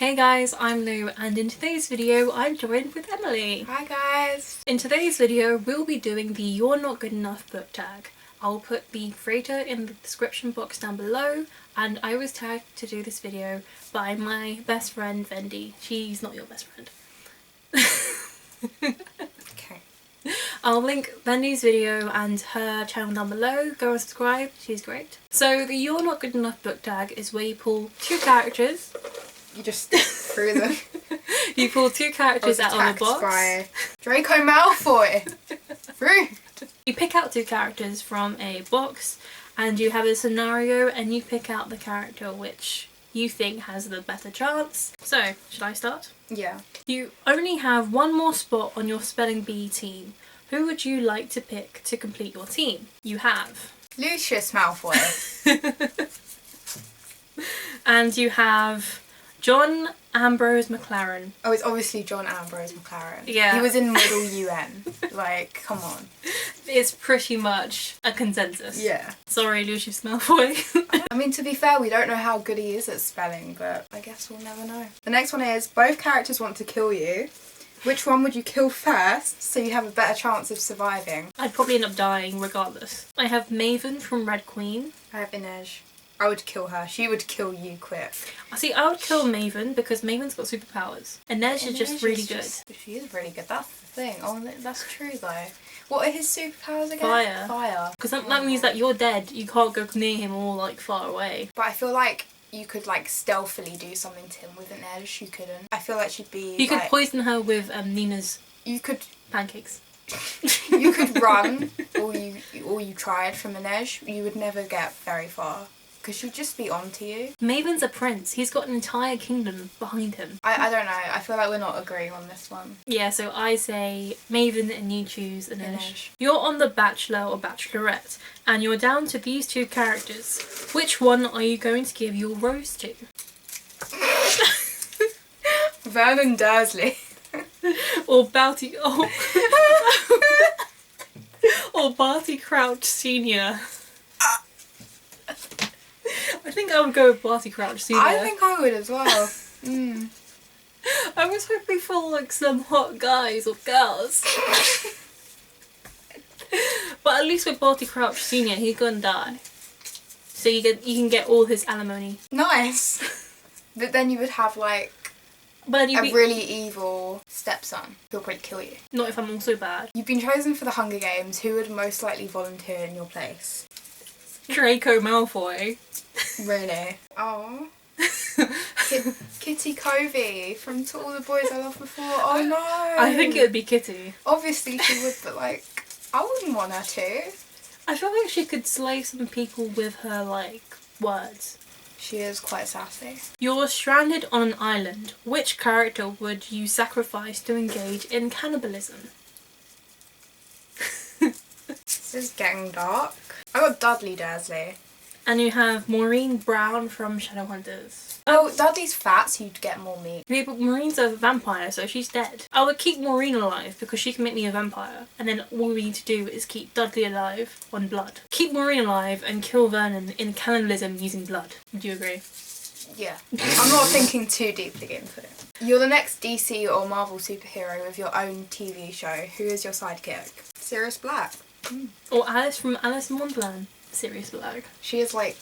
Hey guys, I'm Lou, and in today's video I'm joined with Emily. Hi guys! In today's video we'll be doing the You're Not Good Enough book tag. I'll put the creator in the description box down below, and I was tagged to do this video by my best friend Vendi. She's not your best friend. Okay. I'll link Vendi's video and her channel down below. Go and subscribe, she's great. So the You're Not Good Enough book tag is where you pull two characters. You just threw them. You pull two characters out of a box. By Draco Malfoy. Rude. You pick out two characters from a box and you have a scenario and you pick out the character which you think has the better chance. So, should I start? Yeah. You only have one more spot on your spelling bee team. Who would you like to pick to complete your team? You have Lucius Malfoy. and you have John Ambrose McLaren. Oh, it's obviously John Ambrose McLaren. Yeah. He was in Middle UN. Like, come on. It's pretty much a consensus. Yeah. Sorry, Lucius Malfoy. I mean, to be fair, we don't know how good he is at spelling, but I guess we'll never know. The next one is, both characters want to kill you. Which one would you kill first so you have a better chance of surviving? I'd probably end up dying regardless. I have Maven from Red Queen. I have Inej. I would kill her. She would kill you quick. See, I would kill Maven because Maven's got superpowers. And Inej is just really good. She is really good. That's the thing. Oh, that's true though. What are his superpowers again? Fire. Fire. Because that means that you're dead. You can't go near him or like far away. But I feel like you could like stealthily do something to him with an edge. You couldn't. I feel like she'd be. You could poison her with Nina's. You could pancakes. You could run, or you tried from an edge. You would never get very far. Because she'd just be onto you. Maven's a prince. He's got an entire kingdom behind him. I don't know. I feel like we're not agreeing on this one. Yeah, so I say Maven and you choose Inej. You're on the Bachelor or Bachelorette and you're down to these two characters. Which one are you going to give your rose to? Vernon Dursley. Or Barty... Oh. Or Barty Crouch Sr. I think I would go with Barty Crouch Sr. I think I would as well. I was hoping for like some hot guys or girls. But at least with Barty Crouch Sr. he's gonna die. So you can get all his alimony. Nice. But then you would have like a really evil stepson who'll probably kill you. Not if I'm also bad. You've been chosen for the Hunger Games. Who would most likely volunteer in your place? Draco Malfoy. Really? Oh. Kitty Covey from To All the Boys I Loved Before. Oh no. I think it would be Kitty. Obviously she would, but like, I wouldn't want her to. I feel like she could slay some people with her like words. She is quite sassy. You're stranded on an island. Which character would you sacrifice to engage in cannibalism? This is getting dark. I got Dudley Dursley. And you have Maureen Brown from Shadowhunters. Oh, Dudley's fat, so you'd get more meat. Yeah, but Maureen's a vampire, so she's dead. I would keep Maureen alive because she can make me a vampire. And then all we need to do is keep Dudley alive on blood. Keep Maureen alive and kill Vernon in cannibalism using blood. Would you agree? Yeah. I'm not thinking too deeply into it. You're the next DC or Marvel superhero with your own TV show. Who is your sidekick? Sirius Black. Or Alice from Alice in Wonderland. Sirius Black. She is like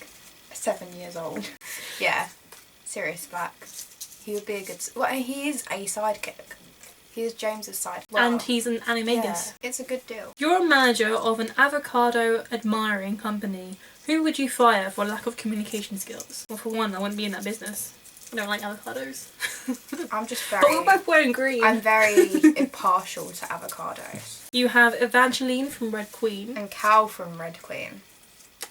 7 years old. Yeah. Sirius Black. He would be a good... Well, he is a sidekick. He is James's sidekick. Well, and he's an animagus. Yeah, it's a good deal. You're a manager of an avocado admiring company. Who would you fire for lack of communication skills? Well, for one, I wouldn't be in that business. I don't like avocados. I'm just very... But we're both wearing green. I'm very impartial to avocados. You have Evangeline from Red Queen. And Cal from Red Queen.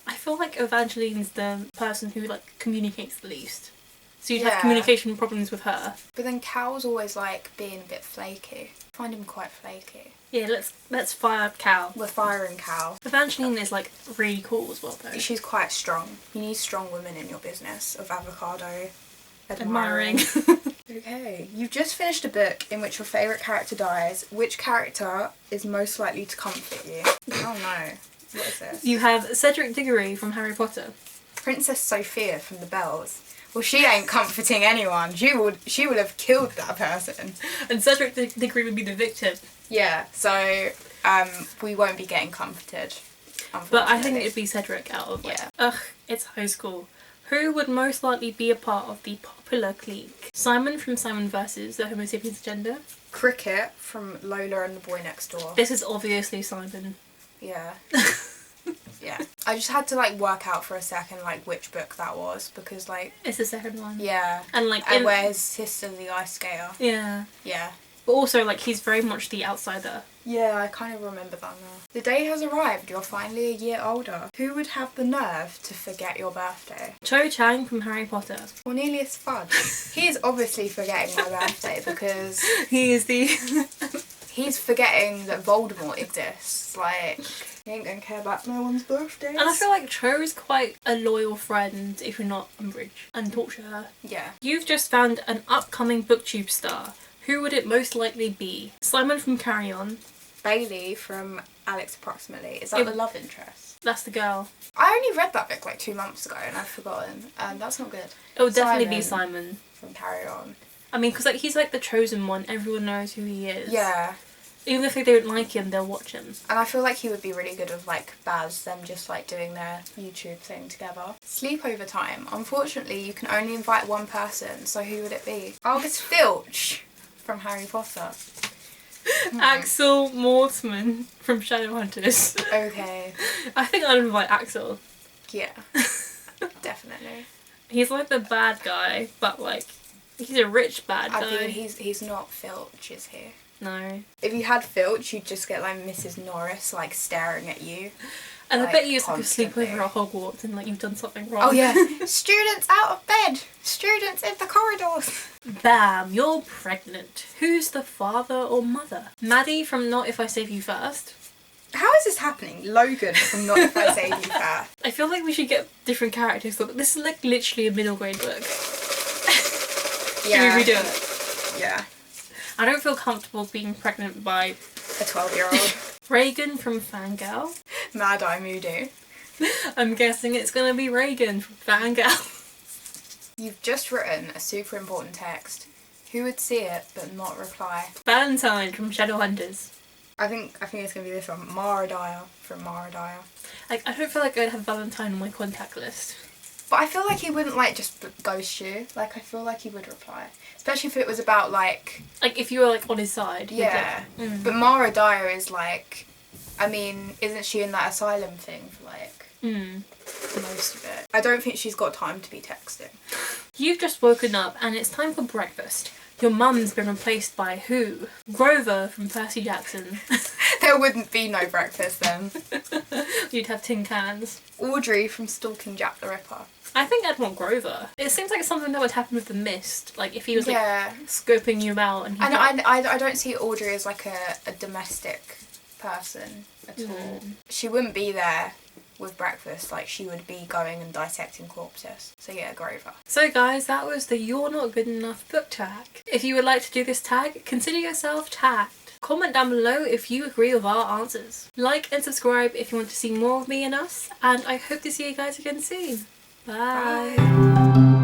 I feel like Evangeline's the person who like communicates the least. So you'd have communication problems with her. But then Cal's always like being a bit flaky. I find him quite flaky. Yeah, let's fire Cal. We're firing Cal. Evangeline is like really cool as well though. She's quite strong. You need strong women in your business of avocado admiring. Okay, you've just finished a book in which your favourite character dies. Which character is most likely to comfort you? Oh no. What is this? You have Cedric Diggory from Harry Potter. Princess Sophia from The Bells. Well, she ain't comforting anyone. She would have killed that person. And Cedric Diggory would be the victim. Yeah, so we won't be getting comforted. But I think it'd be Cedric out of Yeah. Ugh, it's high school. Who would most likely be a part of the popular clique? Simon from Simon vs. the Homo sapiens Agenda. Cricket from Lola and the Boy Next Door. This is obviously Simon. Yeah. Yeah. I just had to like work out for a second like which book that was because like It's the second one. yeah. And like And where his sister's the ice skater. Yeah. Yeah. But also like he's very much the outsider. Yeah, I kind of remember that now. The day has arrived, you're finally a year older. Who would have the nerve to forget your birthday? Cho Chang from Harry Potter. Cornelius Fudge. He is obviously forgetting my birthday because He is the he's forgetting that Voldemort exists. Like, he ain't gonna care about no one's birthdays. And I feel like Cho is quite a loyal friend if you're not Umbridge and torture her. Yeah. You've just found an upcoming booktube star. Who would it most likely be? Simon from Carry On. Bailey from Alex Approximately. Is that the love interest? That's the girl. I only read that book like 2 months ago and I've forgotten. That's not good. It would definitely be Simon. From Carry On. I mean, because like he's like the chosen one. Everyone knows who he is. Yeah. Even if they don't like him, they'll watch him. And I feel like he would be really good with like Baz, them just like doing their YouTube thing together. Sleepover time. Unfortunately, you can only invite one person, so who would it be? Argus Filch from Harry Potter. Axel Mortman from Shadowhunters. Okay. I think I'd invite Axel. Yeah. Definitely. He's like the bad guy, but like he's a rich bad guy. I mean, he's not Filch, is he? No. If you had Filch, you'd just get like Mrs. Norris like staring at you. And like, I bet you it's like a constantly. sleepover at Hogwarts and like you've done something wrong. Oh yeah. Students out of bed. Students in the corridors. Bam, you're pregnant. Who's the father or mother? Maddie from Not If I Save You First. How is this happening? Logan from Not If I Save You First. I feel like we should get different characters. But this is like literally a middle grade book. Yeah. Should we redo it? Yeah. I don't feel comfortable being pregnant by A 12-year-old. Reagan from Fangirl. Mad Eye Moody. I'm guessing it's gonna be Reagan from Fangirl. You've just written a super important text. Who would see it but not reply? Valentine from Shadowhunters. I think it's gonna be this one. Mara Dyer from Mara Dyer. Like, I don't feel like I'd have Valentine on my contact list. But I feel like he wouldn't like just ghost you. Like I feel like he would reply, especially if it was about like. Like if you were like on his side. Yeah. Like, But Mara Dyer is like, I mean, isn't she in that asylum thing for like most of it? I don't think she's got time to be texting. You've just woken up and it's time for breakfast. Your mum's been replaced by who? Grover from Percy Jackson. There wouldn't be no breakfast then. You'd have tin cans. Audrey from Stalking Jack the Ripper. I think I'd want Grover. It seems like something that would happen with the Mist. Like if he was like Yeah. scoping you out and he And I don't see Audrey as like a domestic person at all. She wouldn't be there with breakfast, like she would be going and dissecting corpses. So yeah, Grover. So guys, that was the You're Not Good Enough book tag. If you would like to do this tag, consider yourself tagged. Comment down below if you agree with our answers. Like and subscribe if you want to see more of me and us, and I hope to see you guys again soon. Bye. Bye.